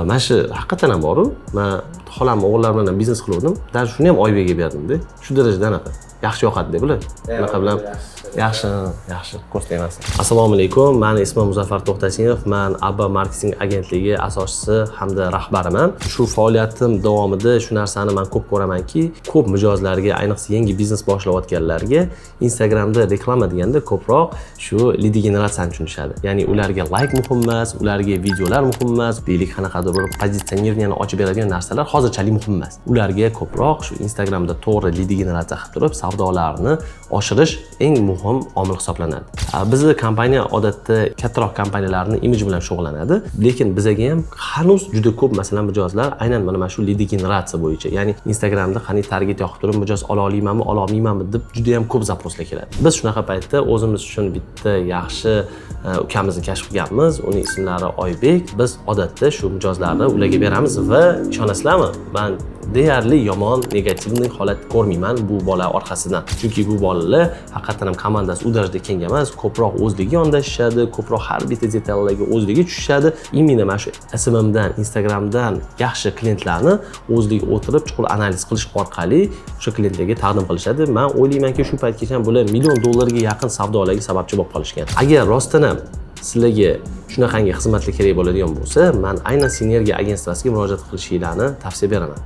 Mana shu haqiqatan ham bor-ku. Men xolam o'g'illar bilan biznes qilgandim. Dar shuni ham Oybekga berdim-da. Shu darajada anaqa. Yaxshi yoqadi deb bular. Bunaqa bilan yaxshi ko'rsatmayman. Assalomu alaykum. Meni ismim Muzaffar To'xtasinov. Men Abba marketing agentligi asoschisi hamda rahbariman. Shu faoliyatim davomida shu narsani men ko'p ko'ramanki, ko'p mijozlarga, ayniqsa yangi biznes boshlayotganlarga Instagramda reklama deganda ko'proq shu lead generatsiyani tushunishadi. Ya'ni ularga like muhim emas, ularga videolar muhim emas, deylik qanaqadir bir pozitsionerni ochib beradigan narsalar hozirchalik muhim emas. Ularga ko'proq shu Instagramda to'g'ri lead generatsiya qilib turib, savdolarni oshirish eng muhim omil hisoblanadi. Bizning kompaniya odatda kattaroq kompaniyalarning imiji bilan shug'ullanadi, lekin bizga ham hanuz juda ko'p masalan mijozlar aynan mana shu lead generatsiya bo'yicha, ya'ni Instagramda qani target yoqib turib mijoz ola olmaymanmi, ola olmaymanmi deb juda ham ko'p zaproslar keladi. Biz shunaqa paytda o'zimiz uchun bitta yaxshi ukamizni kashf qilganmiz. Uning ismlari Oybek. Biz odatda shu mijozlarni ularga beramiz va ishonasizlarmi? Men deyarli yomon, negativni holat ko'rmayman bu bola orqasidan. Chunki bu bolalar haqiqatan ham komandasi u darajada keng emas, ko'proq o'zligi yondashishadi, ko'proq har bitta detallarga o'zligi tushishadi. Imенно mana shu SMMdan, Instagramdan yaxshi klientlarni o'zligi o'tirib chuqur analiz qilish orqali o'sha klientlarga taqdim qilishadi. Men o'ylaymanki, shu paytgacha bular $1 million ga yaqin savdolarga sababchi bo'lib qolishgan. Agar rostdan ham sizlarga shunaqangi xizmatlar kerak bo'ladigan bo'lsa, men aynan Sinergiya agentsiyasiga murojaat qilishinglarni tavsiya beraman.